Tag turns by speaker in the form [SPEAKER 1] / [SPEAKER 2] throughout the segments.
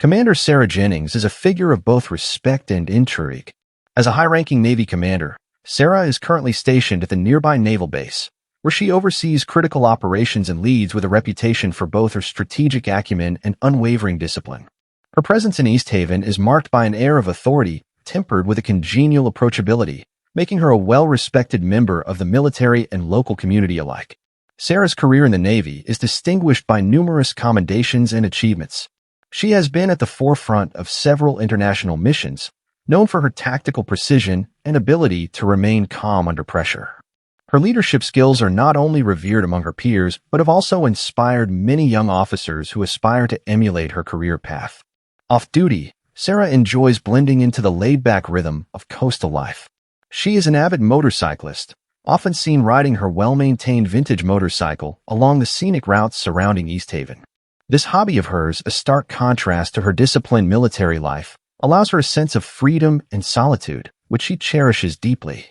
[SPEAKER 1] Commander Sarah Jennings is a figure of both respect and intrigue. As a high-ranking Navy commander, Sarah is currently stationed at the nearby naval base, where she oversees critical operations and leads with a reputation for both her strategic acumen and unwavering discipline. Her presence in East Haven is marked by an air of authority tempered with a congenial approachability, making her a well-respected member of the military and local community alike. Sarah's career in the Navy is distinguished by numerous commendations and achievements. She has been at the forefront of several international missions, known for her tactical precision and ability to remain calm under pressure. Her leadership skills are not only revered among her peers, but have also inspired many young officers who aspire to emulate her career path. Off-duty, Sarah enjoys blending into the laid-back rhythm of coastal life. She is an avid motorcyclist, often seen riding her well-maintained vintage motorcycle along the scenic routes surrounding East Haven. This hobby of hers, a stark contrast to her disciplined military life, allows her a sense of freedom and solitude, which she cherishes deeply.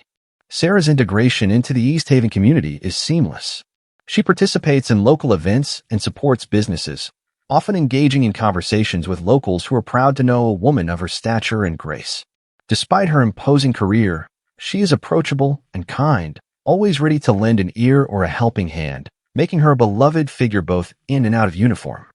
[SPEAKER 1] Sarah's integration into the East Haven community is seamless. She participates in local events and supports businesses, often engaging in conversations with locals who are proud to know a woman of her stature and grace. Despite her imposing career, she is approachable and kind, always ready to lend an ear or a helping hand, making her a beloved figure both in and out of uniform.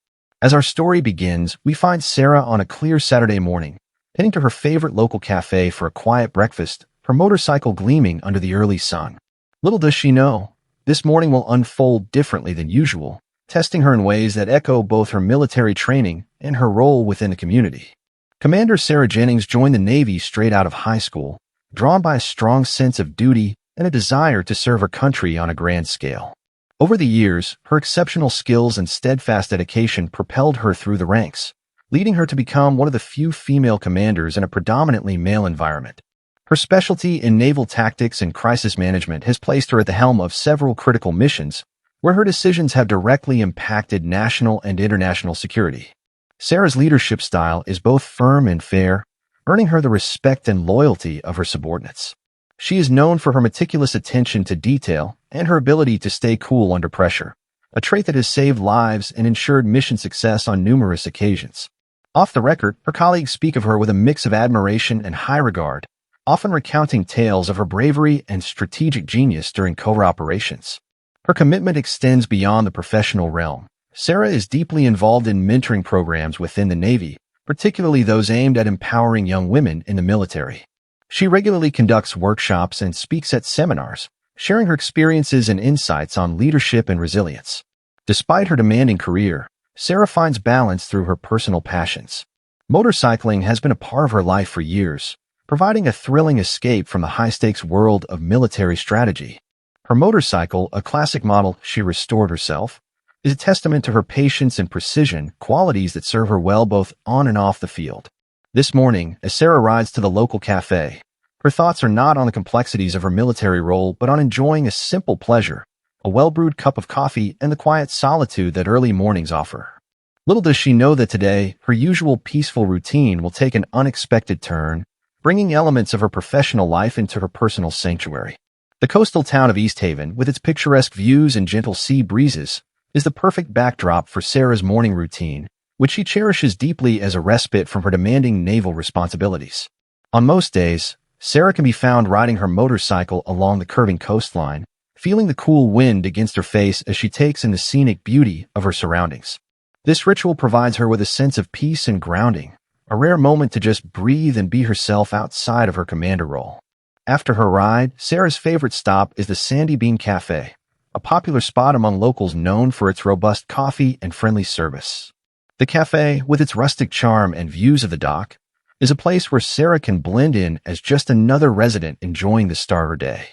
[SPEAKER 1] As our story begins, we find Sarah on a clear Saturday morning, heading to her favorite local cafe for a quiet breakfast, her motorcycle gleaming under the early sun. Little does she know, this morning will unfold differently than usual, testing her in ways that echo both her military training and her role within the community. Commander Sarah Jennings joined the Navy straight out of high school, drawn by a strong sense of duty and a desire to serve her country on a grand scale. Over the years, her exceptional skills and steadfast dedication propelled her through the ranks, leading her to become one of the few female commanders in a predominantly male environment. Her specialty in naval tactics and crisis management has placed her at the helm of several critical missions, where her decisions have directly impacted national and international security. Sarah's leadership style is both firm and fair, earning her the respect and loyalty of her subordinates. She is known for her meticulous attention to detail and her ability to stay cool under pressure, a trait that has saved lives and ensured mission success on numerous occasions. Off the record, her colleagues speak of her with a mix of admiration and high regard, often recounting tales of her bravery and strategic genius during covert operations. Her commitment extends beyond the professional realm. Sarah is deeply involved in mentoring programs within the Navy, particularly those aimed at empowering young women in the military. She regularly conducts workshops and speaks at seminars, sharing her experiences and insights on leadership and resilience. Despite her demanding career, Sarah finds balance through her personal passions. Motorcycling has been a part of her life for years, providing a thrilling escape from the high-stakes world of military strategy. Her motorcycle, a classic model she restored herself, is a testament to her patience and precision, qualities that serve her well both on and off the field. This morning, as Sarah rides to the local cafe, her thoughts are not on the complexities of her military role, but on enjoying a simple pleasure, a well-brewed cup of coffee, and the quiet solitude that early mornings offer. Little does she know that today, her usual peaceful routine will take an unexpected turn, bringing elements of her professional life into her personal sanctuary. The coastal town of East Haven, with its picturesque views and gentle sea breezes, is the perfect backdrop for Sarah's morning routine, which she cherishes deeply as a respite from her demanding naval responsibilities. On most days, Sarah can be found riding her motorcycle along the curving coastline, feeling the cool wind against her face as she takes in the scenic beauty of her surroundings. This ritual provides her with a sense of peace and grounding, a rare moment to just breathe and be herself outside of her commander role. After her ride, Sarah's favorite stop is the Sandy Bean Cafe, a popular spot among locals known for its robust coffee and friendly service. The cafe, with its rustic charm and views of the dock, is a place where Sarah can blend in as just another resident enjoying the start of her day.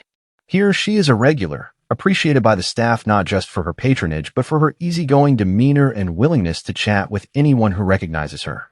[SPEAKER 1] Here, she is a regular, appreciated by the staff not just for her patronage, but for her easygoing demeanor and willingness to chat with anyone who recognizes her.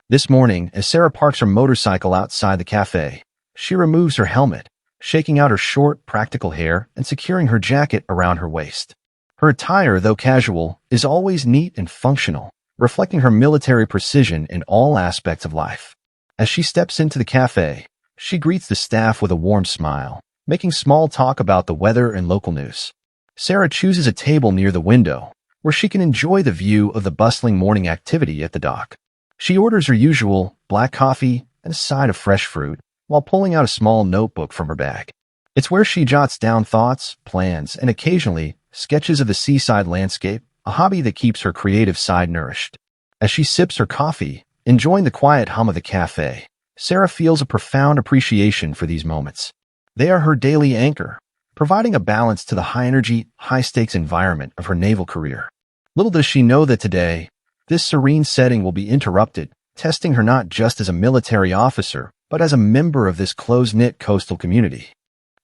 [SPEAKER 1] This morning, as Sarah parks her motorcycle outside the cafe, she removes her helmet, shaking out her short, practical hair and securing her jacket around her waist. Her attire, though casual, is always neat and functional, reflecting her military precision in all aspects of life. As she steps into the cafe, she greets the staff with a warm smile, making small talk about the weather and local news. Sarah chooses a table near the window, where she can enjoy the view of the bustling morning activity at the dock. She orders her usual black coffee and a side of fresh fruit while pulling out a small notebook from her bag. It's where she jots down thoughts, plans, and occasionally sketches of the seaside landscape, a hobby that keeps her creative side nourished. As she sips her coffee, enjoying the quiet hum of the cafe, Sarah feels a profound appreciation for these moments. They are her daily anchor, providing a balance to the high-energy, high-stakes environment of her naval career. Little does she know that today, this serene setting will be interrupted, testing her not just as a military officer, but as a member of this close-knit coastal community.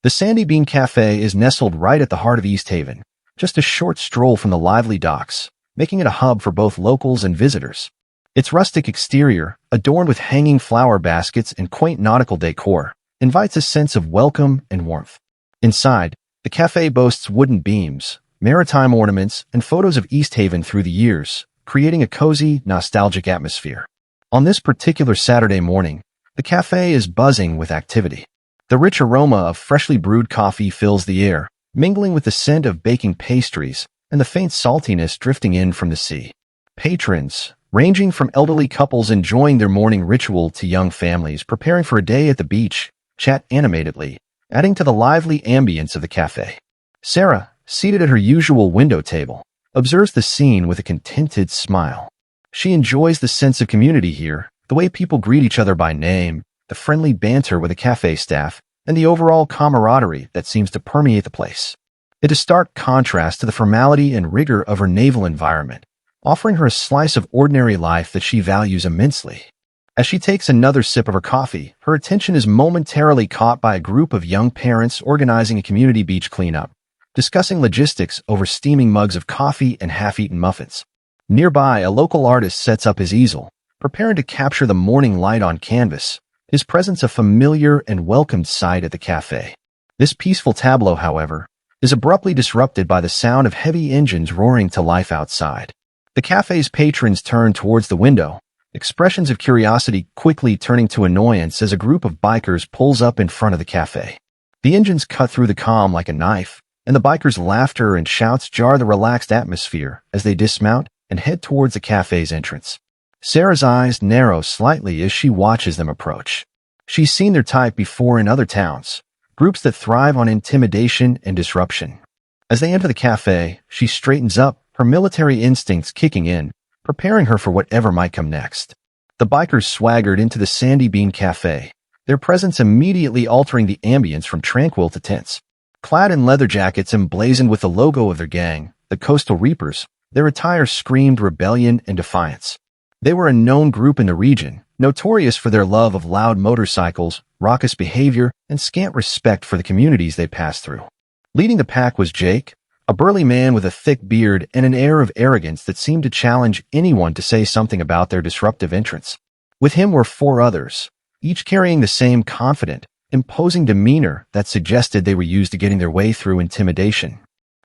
[SPEAKER 1] The Sandy Bean Cafe is nestled right at the heart of East Haven, just a short stroll from the lively docks, making it a hub for both locals and visitors. Its rustic exterior, adorned with hanging flower baskets and quaint nautical decor, invites a sense of welcome and warmth. Inside, the cafe boasts wooden beams, maritime ornaments, and photos of East Haven through the years, creating a cozy, nostalgic atmosphere. On this particular Saturday morning, the cafe is buzzing with activity. The rich aroma of freshly brewed coffee fills the air, mingling with the scent of baking pastries and the faint saltiness drifting in from the sea. Patrons, ranging from elderly couples enjoying their morning ritual to young families preparing for a day at the beach, chat animatedly, adding to the lively ambience of the cafe. Sarah, seated at her usual window table, observes the scene with a contented smile. She enjoys the sense of community here, the way people greet each other by name, the friendly banter with the cafe staff, and the overall camaraderie that seems to permeate the place. It is a stark contrast to the formality and rigor of her naval environment, offering her a slice of ordinary life that she values immensely. As she takes another sip of her coffee, her attention is momentarily caught by a group of young parents organizing a community beach cleanup, discussing logistics over steaming mugs of coffee and half-eaten muffins. Nearby, a local artist sets up his easel, preparing to capture the morning light on canvas, his presence a familiar and welcomed sight at the cafe. This peaceful tableau, however, is abruptly disrupted by the sound of heavy engines roaring to life outside. The cafe's patrons turn towards the window, expressions of curiosity quickly turning to annoyance as a group of bikers pulls up in front of the cafe. The engines cut through the calm like a knife, and the bikers' laughter and shouts jar the relaxed atmosphere as they dismount and head towards the cafe's entrance. Sarah's eyes narrow slightly as she watches them approach. She's seen their type before in other towns, groups that thrive on intimidation and disruption. As they enter the cafe, she straightens up, her military instincts kicking in, preparing her for whatever might come next. The bikers swaggered into the Sandy Bean Cafe, their presence immediately altering the ambience from tranquil to tense. Clad in leather jackets emblazoned with the logo of their gang, the Coastal Reapers, their attire screamed rebellion and defiance. They were a known group in the region, notorious for their love of loud motorcycles, raucous behavior, and scant respect for the communities they passed through. Leading the pack was Jake, a burly man with a thick beard and an air of arrogance that seemed to challenge anyone to say something about their disruptive entrance. With him were 4 others, each carrying the same confident, imposing demeanor that suggested they were used to getting their way through intimidation.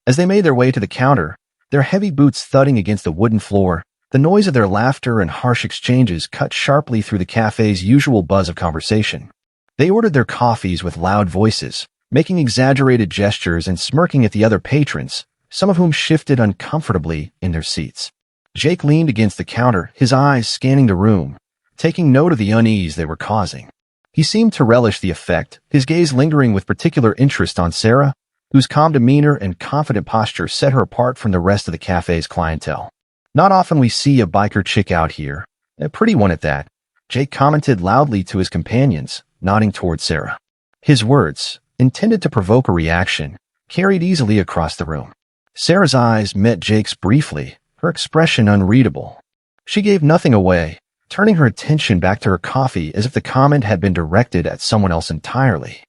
[SPEAKER 1] As they made their way to the counter, their heavy boots thudding against the wooden floor, the noise of their laughter and harsh exchanges cut sharply through the cafe's usual buzz of conversation. They ordered their coffees with loud voices, making exaggerated gestures and smirking at the other patrons, some of whom shifted uncomfortably in their seats. Jake leaned against the counter, his eyes scanning the room, taking note of the unease they were causing. He seemed to relish the effect, his gaze lingering with particular interest on Sarah, whose calm demeanor and confident posture set her apart from the rest of the cafe's clientele. "Not often we see a biker chick out here, a pretty one at that," Jake commented loudly to his companions, nodding toward Sarah. His words, intended to provoke a reaction, carried easily across the room. Sarah's eyes met Jake's briefly, her expression unreadable. She gave nothing away, turning her attention back to her coffee as if the comment had been directed at someone else entirely.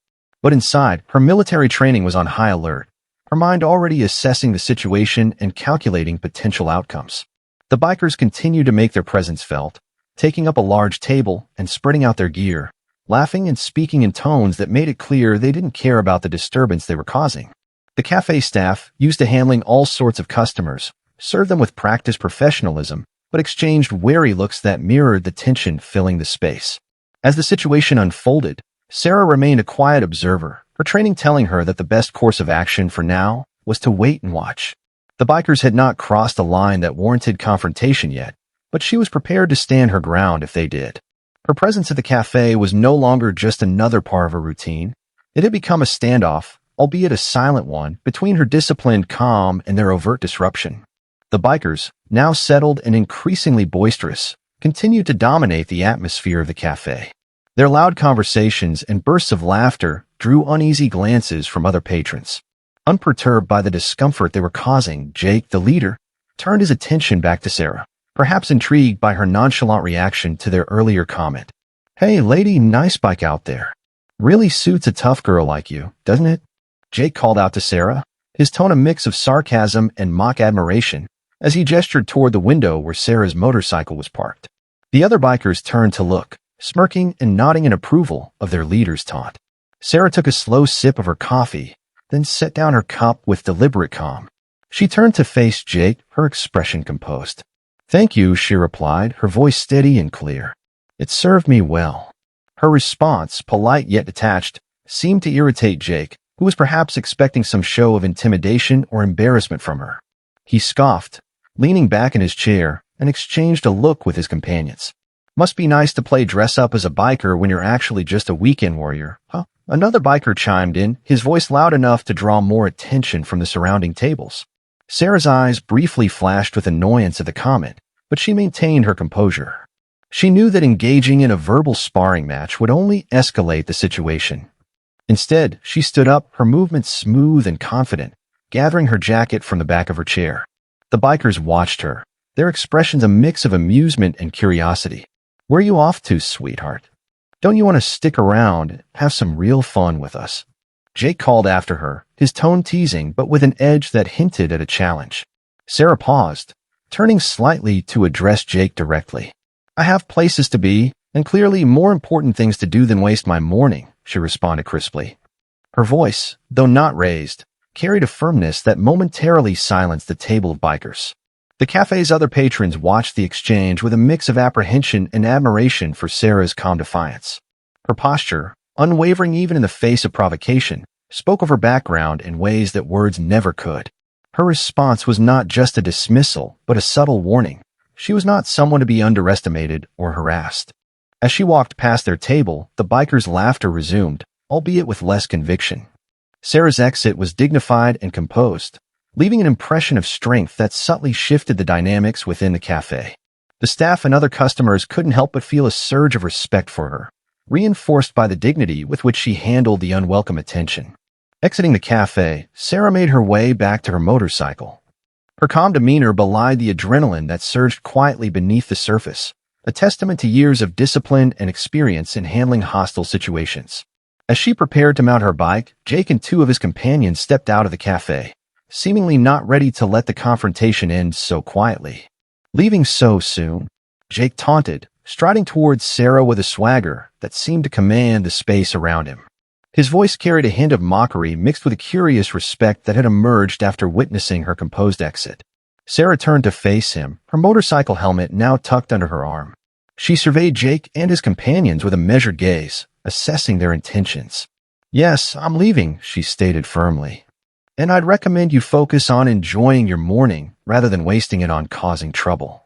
[SPEAKER 1] But inside, her military training was on high alert, her mind already assessing the situation and calculating potential outcomes. The bikers continued to make their presence felt, taking up a large table and spreading out their gear, laughing and speaking in tones that made it clear they didn't care about the disturbance they were causing. The cafe staff, used to handling all sorts of customers, served them with practiced professionalism, but exchanged wary looks that mirrored the tension filling the space. As the situation unfolded, Sarah remained a quiet observer, her training telling her that the best course of action for now was to wait and watch. The bikers had not crossed a line that warranted confrontation yet, but she was prepared to stand her ground if they did. Her presence at the cafe was no longer just another part of her routine. It had become a standoff, albeit a silent one, between her disciplined calm and their overt disruption. The bikers, now settled and increasingly boisterous, continued to dominate the atmosphere of the cafe. Their loud conversations and bursts of laughter drew uneasy glances from other patrons. Unperturbed by the discomfort they were causing, Jake, the leader, turned his attention back to Sarah, perhaps intrigued by her nonchalant reaction to their earlier comment. "Hey, lady, nice bike out there. Really suits a tough girl like you, doesn't it?" Jake called out to Sarah, his tone a mix of sarcasm and mock admiration, as he gestured toward the window where Sarah's motorcycle was parked. The other bikers turned to look, smirking and nodding in approval of their leader's taunt. Sarah took a slow sip of her coffee, then set down her cup with deliberate calm. She turned to face Jake, her expression composed. "Thank you," she replied, her voice steady and clear. "It served me well." Her response, polite yet detached, seemed to irritate Jake, who was perhaps expecting some show of intimidation or embarrassment from her. He scoffed, leaning back in his chair, and exchanged a look with his companions. "Must be nice to play dress-up as a biker when you're actually just a weekend warrior, huh?" Another biker chimed in, his voice loud enough to draw more attention from the surrounding tables. Sarah's eyes briefly flashed with annoyance at the comment, but she maintained her composure. She knew that engaging in a verbal sparring match would only escalate the situation. Instead, she stood up, her movements smooth and confident, gathering her jacket from the back of her chair. The bikers watched her, their expressions a mix of amusement and curiosity. "Where are you off to, sweetheart? Don't you want to stick around and have some real fun with us?" Jake called after her, his tone teasing but with an edge that hinted at a challenge. Sarah paused, turning slightly to address Jake directly. "I have places to be, and clearly more important things to do than waste my morning," she responded crisply. Her voice, though not raised, carried a firmness that momentarily silenced the table of bikers. The cafe's other patrons watched the exchange with a mix of apprehension and admiration for Sarah's calm defiance. Her posture, unwavering even in the face of provocation, spoke of her background in ways that words never could. Her response was not just a dismissal, but a subtle warning. She was not someone to be underestimated or harassed. As she walked past their table, the bikers' laughter resumed, albeit with less conviction. Sarah's exit was dignified and composed, leaving an impression of strength that subtly shifted the dynamics within the cafe. The staff and other customers couldn't help but feel a surge of respect for her, reinforced by the dignity with which she handled the unwelcome attention. Exiting the cafe, Sarah made her way back to her motorcycle. Her calm demeanor belied the adrenaline that surged quietly beneath the surface, a testament to years of discipline and experience in handling hostile situations. As she prepared to mount her bike, Jake and two of his companions stepped out of the cafe, seemingly not ready to let the confrontation end so quietly. "Leaving so soon?" Jake taunted, striding towards Sarah with a swagger that seemed to command the space around him. His voice carried a hint of mockery mixed with a curious respect that had emerged after witnessing her composed exit. Sarah turned to face him, her motorcycle helmet now tucked under her arm. She surveyed Jake and his companions with a measured gaze, assessing their intentions. "Yes, I'm leaving," she stated firmly. "And I'd recommend you focus on enjoying your morning rather than wasting it on causing trouble."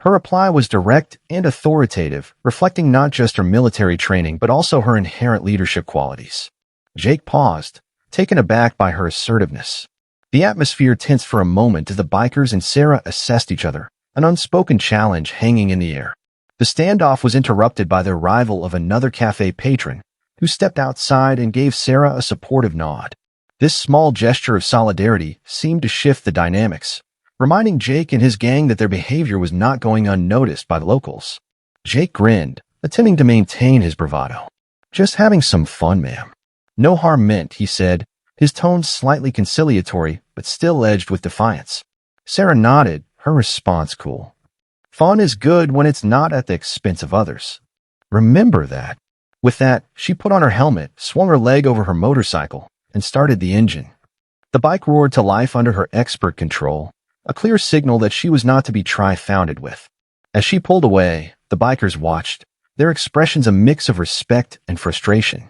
[SPEAKER 1] Her reply was direct and authoritative, reflecting not just her military training but also her inherent leadership qualities. Jake paused, taken aback by her assertiveness. The atmosphere tensed for a moment as the bikers and Sarah assessed each other, an unspoken challenge hanging in the air. The standoff was interrupted by the arrival of another cafe patron, who stepped outside and gave Sarah a supportive nod. This small gesture of solidarity seemed to shift the dynamics, reminding Jake and his gang that their behavior was not going unnoticed by the locals. Jake grinned, attempting to maintain his bravado. "Just having some fun, ma'am." "No harm meant," he said, his tone slightly conciliatory but still edged with defiance. Sarah nodded, her response cool. "Fun is good when it's not at the expense of others. Remember that." With that, she put on her helmet, swung her leg over her motorcycle, and started the engine. The bike roared to life under her expert control, a clear signal that she was not to be trifle with. As she pulled away, the bikers watched, their expressions a mix of respect and frustration.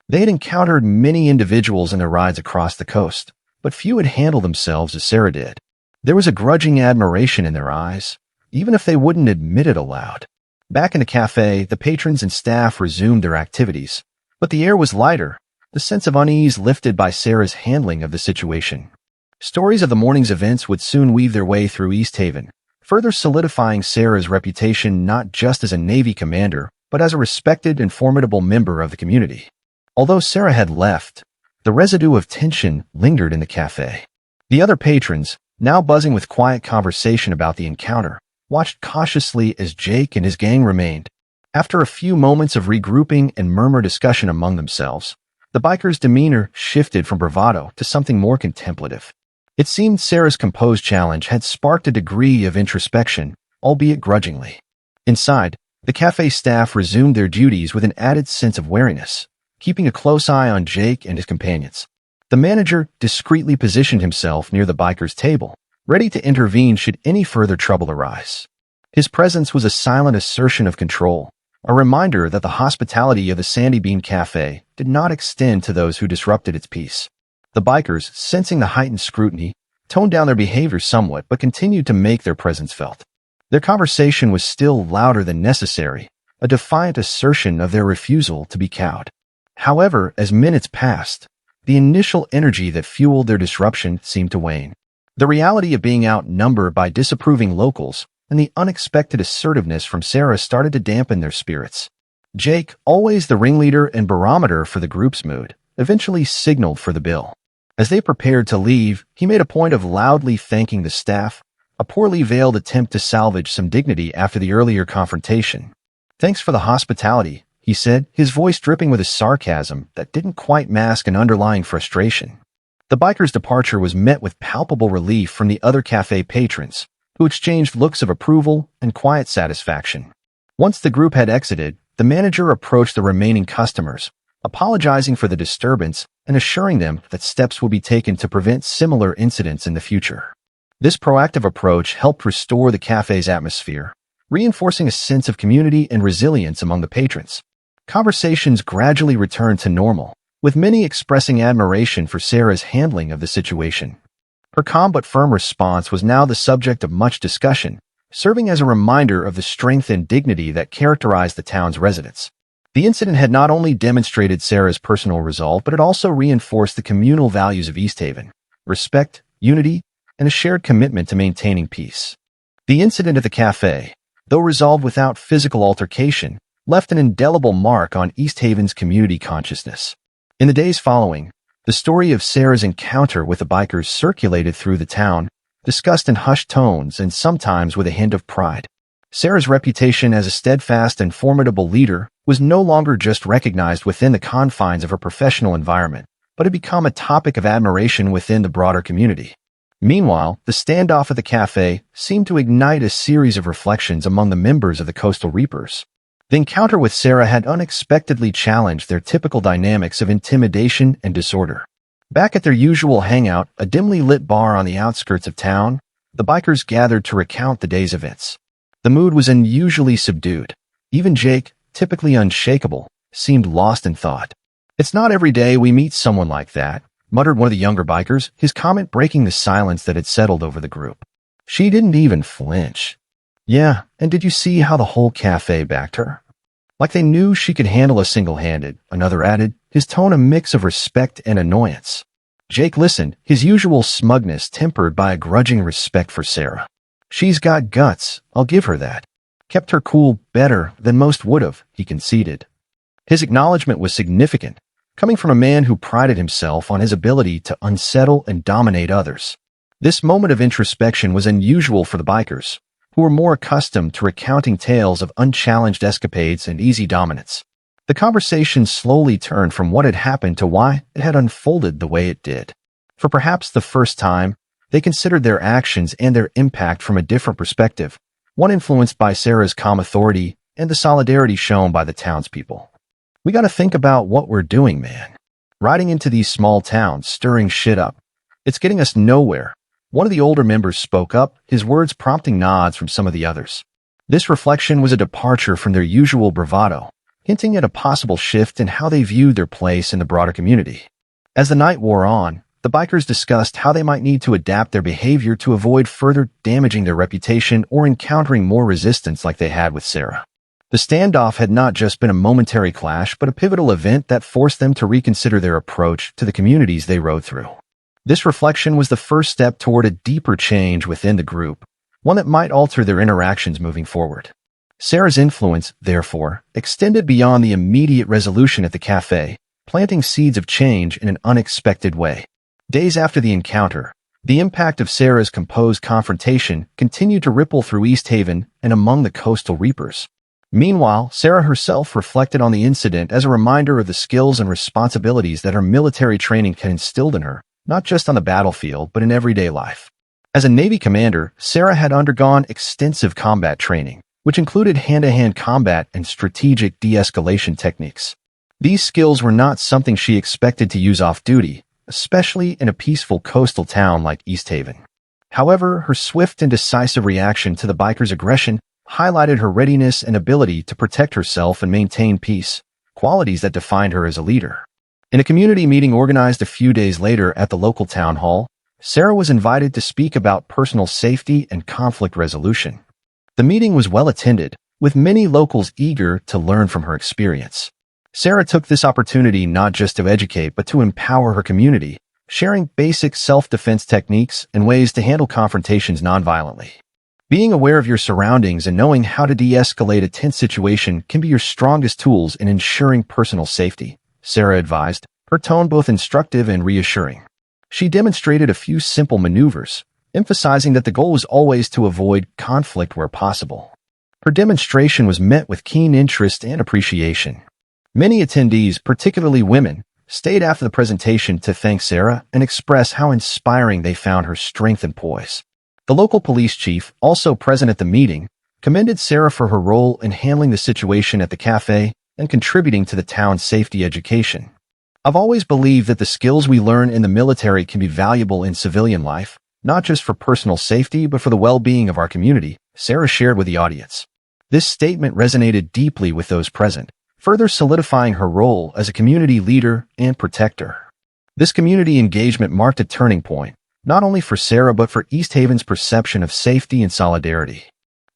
[SPEAKER 1] They had encountered many individuals in their rides across the coast, but few had handled themselves as Sarah did. There was a grudging admiration in their eyes, even if they wouldn't admit it aloud. Back in the cafe, the patrons and staff resumed their activities, but the air was lighter, the sense of unease lifted by Sarah's handling of the situation. Stories of the morning's events would soon weave their way through East Haven, further solidifying Sarah's reputation not just as a Navy commander, but as a respected and formidable member of the community. Although Sarah had left, the residue of tension lingered in the cafe. The other patrons, now buzzing with quiet conversation about the encounter, watched cautiously as Jake and his gang remained. After a few moments of regrouping and murmur discussion among themselves, the biker's demeanor shifted from bravado to something more contemplative. It seemed Sarah's composed challenge had sparked a degree of introspection, albeit grudgingly. Inside, the cafe staff resumed their duties with an added sense of wariness, keeping a close eye on Jake and his companions. The manager discreetly positioned himself near the biker's table, ready to intervene should any further trouble arise. His presence was a silent assertion of control, a reminder that the hospitality of the Sandy Bean Cafe did not extend to those who disrupted its peace. The bikers, sensing the heightened scrutiny, toned down their behavior somewhat but continued to make their presence felt. Their conversation was still louder than necessary, a defiant assertion of their refusal to be cowed. However, as minutes passed, the initial energy that fueled their disruption seemed to wane. The reality of being outnumbered by disapproving locals and the unexpected assertiveness from Sarah started to dampen their spirits. Jake, always the ringleader and barometer for the group's mood, eventually signaled for the bill. As they prepared to leave, he made a point of loudly thanking the staff, a poorly veiled attempt to salvage some dignity after the earlier confrontation. "Thanks for the hospitality," he said, his voice dripping with a sarcasm that didn't quite mask an underlying frustration. The biker's departure was met with palpable relief from the other cafe patrons, who exchanged looks of approval and quiet satisfaction. Once the group had exited, the manager approached the remaining customers, apologizing for the disturbance and assuring them that steps will be taken to prevent similar incidents in the future. This proactive approach helped restore the cafe's atmosphere, reinforcing a sense of community and resilience among the patrons. Conversations gradually returned to normal, with many expressing admiration for Sarah's handling of the situation. Her calm but firm response was now the subject of much discussion, serving as a reminder of the strength and dignity that characterized the town's residents. The incident had not only demonstrated Sarah's personal resolve, but it also reinforced the communal values of East Haven: respect, unity, and a shared commitment to maintaining peace. The incident at the cafe, though resolved without physical altercation, left an indelible mark on East Haven's community consciousness. In the days following, the story of Sarah's encounter with the bikers circulated through the town, discussed in hushed tones and sometimes with a hint of pride. Sarah's reputation as a steadfast and formidable leader was no longer just recognized within the confines of her professional environment, but had become a topic of admiration within the broader community. Meanwhile, the standoff at the cafe seemed to ignite a series of reflections among the members of the Coastal Reapers. The encounter with Sarah had unexpectedly challenged their typical dynamics of intimidation and disorder. Back at their usual hangout, a dimly lit bar on the outskirts of town, the bikers gathered to recount the day's events. The mood was unusually subdued. Even Jake, typically unshakable, seemed lost in thought. "It's not every day we meet someone like that," muttered one of the younger bikers, his comment breaking the silence that had settled over the group. "She didn't even flinch." "Yeah, and did you see how the whole cafe backed her? Like they knew she could handle us single-handed," another added, his tone a mix of respect and annoyance. Jake listened, his usual smugness tempered by a grudging respect for Sarah. "She's got guts, I'll give her that. Kept her cool better than most would have," he conceded. His acknowledgement was significant, coming from a man who prided himself on his ability to unsettle and dominate others. This moment of introspection was unusual for the bikers, who were more accustomed to recounting tales of unchallenged escapades and easy dominance. The conversation slowly turned from what had happened to why it had unfolded the way it did. For perhaps the first time, they considered their actions and their impact from a different perspective, one influenced by Sarah's calm authority and the solidarity shown by the townspeople. "We gotta think about what we're doing, man. Riding into these small towns, stirring shit up. It's getting us nowhere." One of the older members spoke up, his words prompting nods from some of the others. This reflection was a departure from their usual bravado, hinting at a possible shift in how they viewed their place in the broader community. As the night wore on, the bikers discussed how they might need to adapt their behavior to avoid further damaging their reputation or encountering more resistance like they had with Sarah. The standoff had not just been a momentary clash, but a pivotal event that forced them to reconsider their approach to the communities they rode through. This reflection was the first step toward a deeper change within the group, one that might alter their interactions moving forward. Sarah's influence, therefore, extended beyond the immediate resolution at the cafe, planting seeds of change in an unexpected way. Days after the encounter, the impact of Sarah's composed confrontation continued to ripple through East Haven and among the coastal reapers. Meanwhile, Sarah herself reflected on the incident as a reminder of the skills and responsibilities that her military training had instilled in her, not just on the battlefield but in everyday life. As a Navy commander, Sarah had undergone extensive combat training, which included hand-to-hand combat and strategic de-escalation techniques. These skills were not something she expected to use off-duty, especially in a peaceful coastal town like East Haven. However, her swift and decisive reaction to the bikers' aggression highlighted her readiness and ability to protect herself and maintain peace, qualities that defined her as a leader. In a community meeting organized a few days later at the local town hall, Sarah was invited to speak about personal safety and conflict resolution. The meeting was well attended, with many locals eager to learn from her experience. Sarah took this opportunity not just to educate but to empower her community, sharing basic self-defense techniques and ways to handle confrontations nonviolently. Being aware of your surroundings and knowing how to de-escalate a tense situation can be your strongest tools in ensuring personal safety, Sarah advised, her tone both instructive and reassuring. She demonstrated a few simple maneuvers, emphasizing that the goal was always to avoid conflict where possible. Her demonstration was met with keen interest and appreciation. Many attendees, particularly women, stayed after the presentation to thank Sarah and express how inspiring they found her strength and poise. The local police chief, also present at the meeting, commended Sarah for her role in handling the situation at the cafe and contributing to the town's safety education. I've always believed that the skills we learn in the military can be valuable in civilian life, not just for personal safety but for the well-being of our community, Sarah shared with the audience. This statement resonated deeply with those present, further solidifying her role as a community leader and protector. This community engagement marked a turning point, not only for Sarah but for East Haven's perception of safety and solidarity.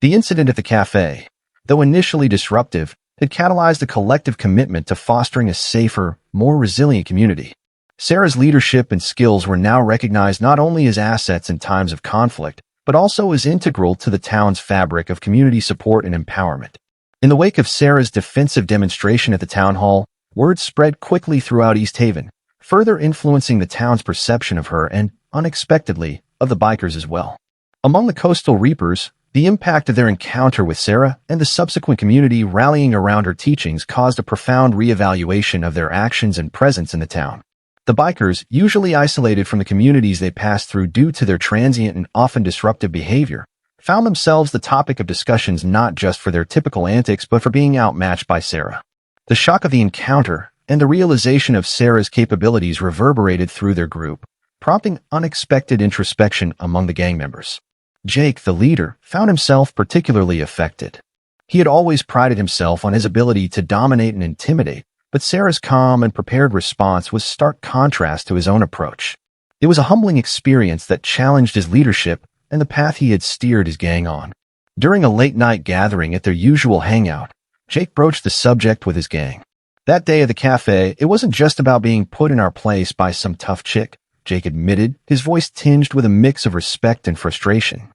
[SPEAKER 1] The incident at the cafe, though initially disruptive, had catalyzed a collective commitment to fostering a safer, more resilient community. Sarah's leadership and skills were now recognized not only as assets in times of conflict, but also as integral to the town's fabric of community support and empowerment. In the wake of Sarah's defensive demonstration at the town hall, word spread quickly throughout East Haven, further influencing the town's perception of her and, unexpectedly, of the bikers as well. Among the coastal reapers, the impact of their encounter with Sarah and the subsequent community rallying around her teachings caused a profound reevaluation of their actions and presence in the town. The bikers, usually isolated from the communities they passed through due to their transient and often disruptive behavior, found themselves the topic of discussions not just for their typical antics but for being outmatched by Sarah. The shock of the encounter and the realization of Sarah's capabilities reverberated through their group, prompting unexpected introspection among the gang members. Jake, the leader, found himself particularly affected. He had always prided himself on his ability to dominate and intimidate, but Sarah's calm and prepared response was stark contrast to his own approach. It was a humbling experience that challenged his leadership and the path he had steered his gang on. During a late-night gathering at their usual hangout, Jake broached the subject with his gang. That day at the cafe, it wasn't just about being put in our place by some tough chick, Jake admitted, his voice tinged with a mix of respect and frustration.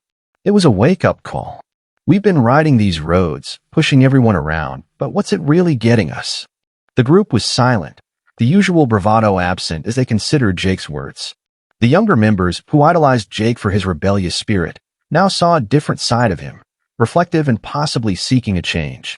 [SPEAKER 1] It was a wake-up call. We've been riding these roads, pushing everyone around, but what's it really getting us? The group was silent, the usual bravado absent as they considered Jake's words. The younger members, who idolized Jake for his rebellious spirit, now saw a different side of him, reflective and possibly seeking a change.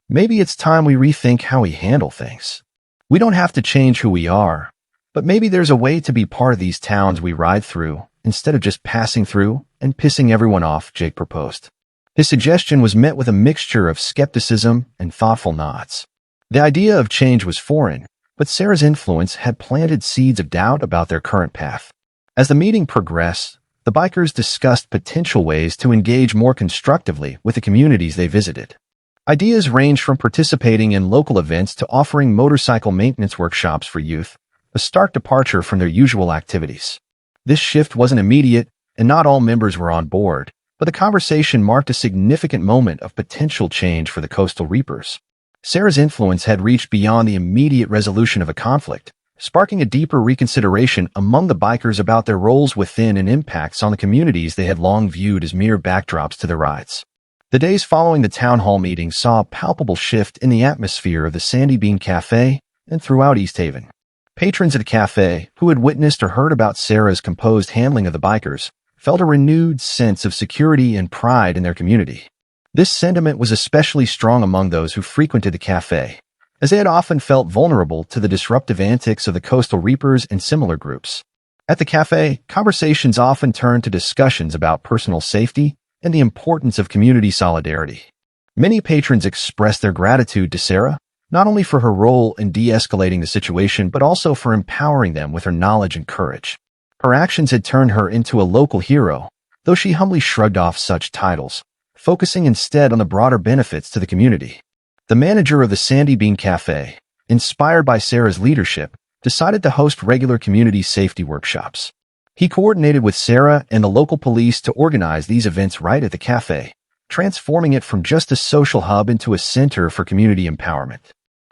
[SPEAKER 1] Maybe it's time we rethink how we handle things. We don't have to change who we are, but maybe there's a way to be part of these towns we ride through instead of just passing through and pissing everyone off, Jake proposed. His suggestion was met with a mixture of skepticism and thoughtful nods. The idea of change was foreign, but Sarah's influence had planted seeds of doubt about their current path. As the meeting progressed, the bikers discussed potential ways to engage more constructively with the communities they visited. Ideas ranged from participating in local events to offering motorcycle maintenance workshops for youth, a stark departure from their usual activities. This shift wasn't immediate, and not all members were on board, but the conversation marked a significant moment of potential change for the Coastal Reapers. Sarah's influence had reached beyond the immediate resolution of a conflict, sparking a deeper reconsideration among the bikers about their roles within and impacts on the communities they had long viewed as mere backdrops to their rides. The days following the town hall meeting saw a palpable shift in the atmosphere of the Sandy Bean Cafe and throughout East Haven. Patrons of the cafe, who had witnessed or heard about Sarah's composed handling of the bikers, felt a renewed sense of security and pride in their community. This sentiment was especially strong among those who frequented the cafe, as they had often felt vulnerable to the disruptive antics of the Coastal Reapers and similar groups. At the cafe, conversations often turned to discussions about personal safety and the importance of community solidarity. Many patrons expressed their gratitude to Sarah, not only for her role in de-escalating the situation, but also for empowering them with her knowledge and courage. Her actions had turned her into a local hero, though she humbly shrugged off such titles, focusing instead on the broader benefits to the community. The manager of the Sandy Bean Cafe, inspired by Sarah's leadership, decided to host regular community safety workshops. He coordinated with Sarah and the local police to organize these events right at the cafe, transforming it from just a social hub into a center for community empowerment.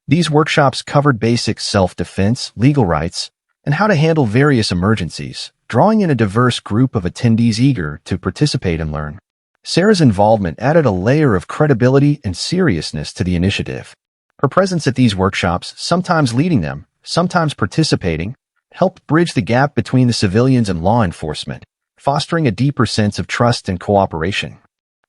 [SPEAKER 1] These workshops covered basic self-defense, legal rights, and how to handle various emergencies, drawing in a diverse group of attendees eager to participate and learn. Sarah's involvement added a layer of credibility and seriousness to the initiative. Her presence at these workshops, sometimes leading them, sometimes participating, helped bridge the gap between the civilians and law enforcement, fostering a deeper sense of trust and cooperation.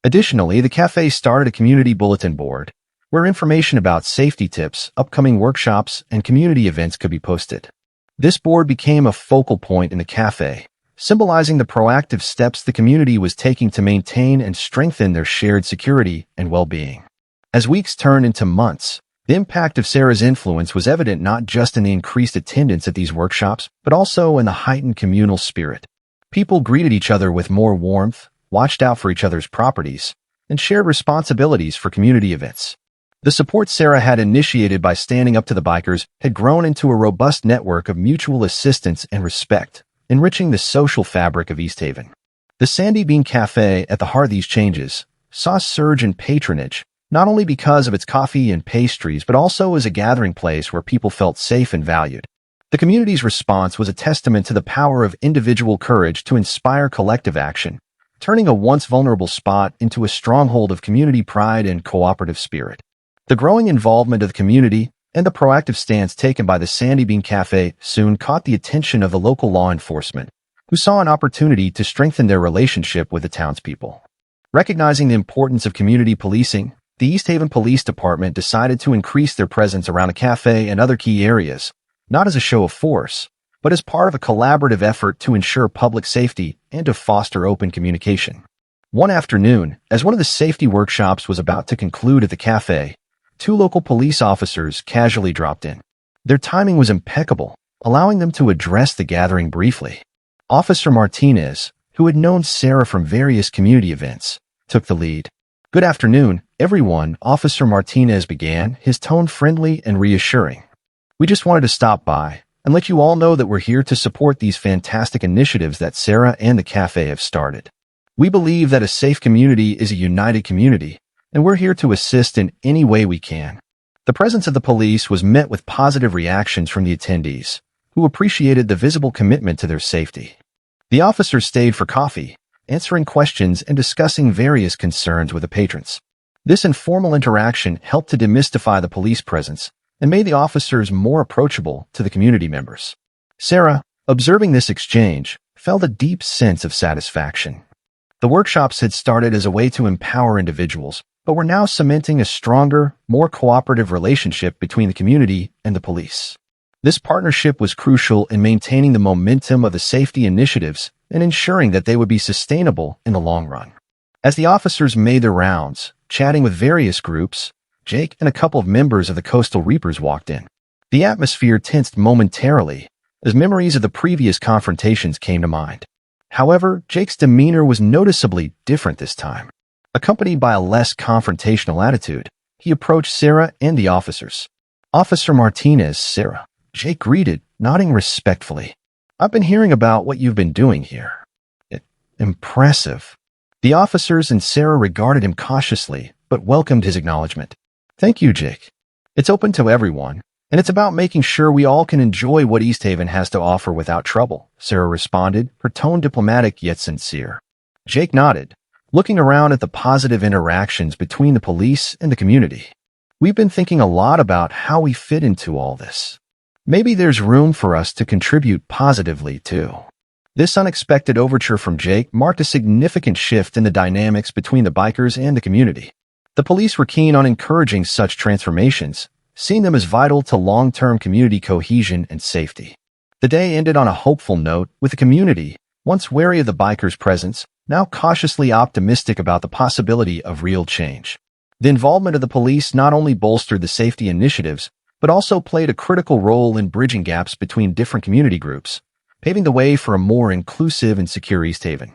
[SPEAKER 1] Additionally, the cafe started a community bulletin board, where information about safety tips, upcoming workshops, and community events could be posted. This board became a focal point in the cafe, symbolizing the proactive steps the community was taking to maintain and strengthen their shared security and well-being. As weeks turned into months, the impact of Sarah's influence was evident not just in the increased attendance at these workshops, but also in the heightened communal spirit. People greeted each other with more warmth, watched out for each other's properties, and shared responsibilities for community events. The support Sarah had initiated by standing up to the bikers had grown into a robust network of mutual assistance and respect, enriching the social fabric of East Haven. The Sandy Bean Cafe, at the heart of these changes, saw a surge in patronage, not only because of its coffee and pastries, but also as a gathering place where people felt safe and valued. The community's response was a testament to the power of individual courage to inspire collective action, turning a once vulnerable spot into a stronghold of community pride and cooperative spirit. The growing involvement of the community and the proactive stance taken by the Sandy Bean Cafe soon caught the attention of the local law enforcement, who saw an opportunity to strengthen their relationship with the townspeople. Recognizing the importance of community policing, the East Haven Police Department decided to increase their presence around the cafe and other key areas, not as a show of force, but as part of a collaborative effort to ensure public safety and to foster open communication. One afternoon, as one of the safety workshops was about to conclude at the cafe, 2 local police officers casually dropped in. Their timing was impeccable, allowing them to address the gathering briefly. Officer Martinez, who had known Sarah from various community events, took the lead. "Good afternoon, everyone," Officer Martinez began, his tone friendly and reassuring. "We just wanted to stop by and let you all know that we're here to support these fantastic initiatives that Sarah and the cafe have started. We believe that a safe community is a united community, and we're here to assist in any way we can." The presence of the police was met with positive reactions from the attendees, who appreciated the visible commitment to their safety. The officers stayed for coffee, answering questions and discussing various concerns with the patrons. This informal interaction helped to demystify the police presence and made the officers more approachable to the community members. Sarah, observing this exchange, felt a deep sense of satisfaction. The workshops had started as a way to empower individuals, but were now cementing a stronger, more cooperative relationship between the community and the police. This partnership was crucial in maintaining the momentum of the safety initiatives and ensuring that they would be sustainable in the long run. As the officers made their rounds, chatting with various groups, Jake and a couple of members of the Coastal Reapers walked in. The atmosphere tensed momentarily as memories of the previous confrontations came to mind. However, Jake's demeanor was noticeably different this time. Accompanied by a less confrontational attitude, he approached Sarah and the officers. "Officer Martinez, Sarah," Jake greeted, nodding respectfully. I've been hearing about what you've been doing here. Impressive. The officers and Sarah regarded him cautiously, but welcomed his acknowledgement. Thank you, Jake. It's open to everyone, and it's about making sure we all can enjoy what East Haven has to offer without trouble, Sarah responded, her tone diplomatic yet sincere. Jake nodded, looking around at the positive interactions between the police and the community. We've been thinking a lot about how we fit into all this. Maybe there's room for us to contribute positively, too. This unexpected overture from Jake marked a significant shift in the dynamics between the bikers and the community. The police were keen on encouraging such transformations, seeing them as vital to long-term community cohesion and safety. The day ended on a hopeful note, with the community, once wary of the bikers' presence, now cautiously optimistic about the possibility of real change. The involvement of the police not only bolstered the safety initiatives, but also played a critical role in bridging gaps between different community groups, paving the way for a more inclusive and secure East Haven.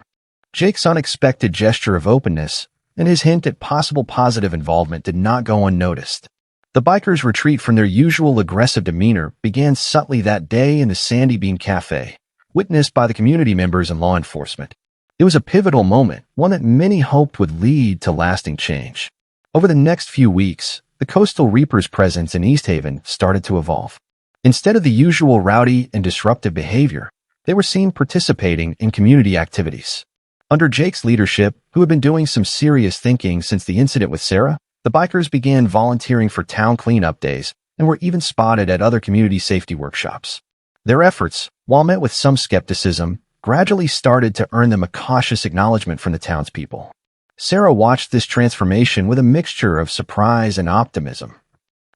[SPEAKER 1] Jake's unexpected gesture of openness and his hint at possible positive involvement did not go unnoticed. The bikers' retreat from their usual aggressive demeanor began subtly that day in the Sandy Bean Cafe, witnessed by the community members and law enforcement. It was a pivotal moment, one that many hoped would lead to lasting change. Over the next few weeks, the Coastal Reapers' presence in East Haven started to evolve. Instead of the usual rowdy and disruptive behavior, they were seen participating in community activities. Under Jake's leadership, who had been doing some serious thinking since the incident with Sarah, the bikers began volunteering for town cleanup days and were even spotted at other community safety workshops. Their efforts, while met with some skepticism, gradually started to earn them a cautious acknowledgement from the townspeople. Sarah watched this transformation with a mixture of surprise and optimism.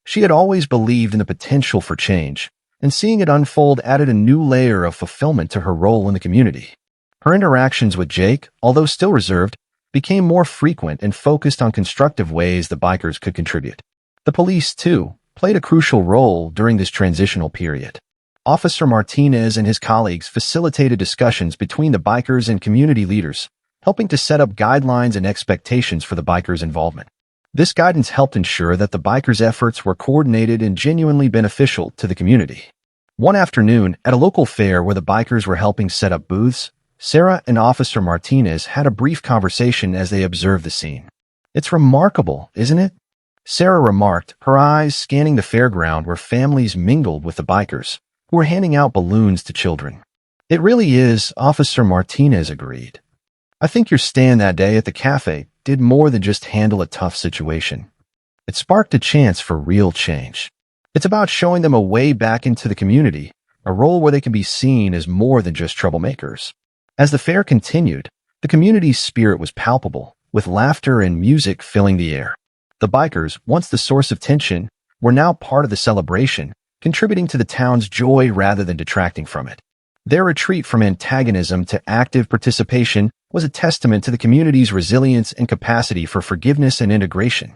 [SPEAKER 1] She had always believed in the potential for change, and seeing it unfold added a new layer of fulfillment to her role in the community. Her interactions with Jake, although still reserved, became more frequent and focused on constructive ways the bikers could contribute. The police, too, played a crucial role during this transitional period. Officer Martinez and his colleagues facilitated discussions between the bikers and community leaders, helping to set up guidelines and expectations for the bikers' involvement. This guidance helped ensure that the bikers' efforts were coordinated and genuinely beneficial to the community. One afternoon, at a local fair where the bikers were helping set up booths, Sarah and Officer Martinez had a brief conversation as they observed the scene. "It's remarkable, isn't it?" Sarah remarked, her eyes scanning the fairground where families mingled with the bikers, who were handing out balloons to children. "It really is," Officer Martinez agreed. "I think your stand that day at the cafe did more than just handle a tough situation. It sparked a chance for real change. It's about showing them a way back into the community, a role where they can be seen as more than just troublemakers." As the fair continued, the community's spirit was palpable, with laughter and music filling the air. The bikers, once the source of tension, were now part of the celebration, contributing to the town's joy rather than detracting from it. Their retreat from antagonism to active participation was a testament to the community's resilience and capacity for forgiveness and integration.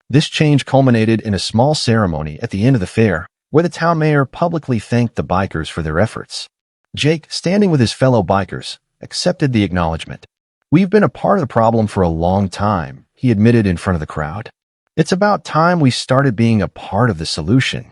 [SPEAKER 1] This change culminated in a small ceremony at the end of the fair, where the town mayor publicly thanked the bikers for their efforts. Jake, standing with his fellow bikers, accepted the acknowledgement. "We've been a part of the problem for a long time," he admitted in front of the crowd. "It's about time we started being a part of the solution."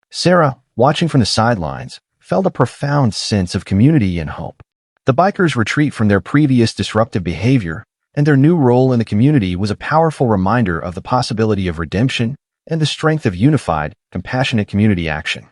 [SPEAKER 1] Sarah, watching from the sidelines, felt a profound sense of community and hope. The bikers' retreat from their previous disruptive behavior and their new role in the community was a powerful reminder of the possibility of redemption and the strength of unified, compassionate community action.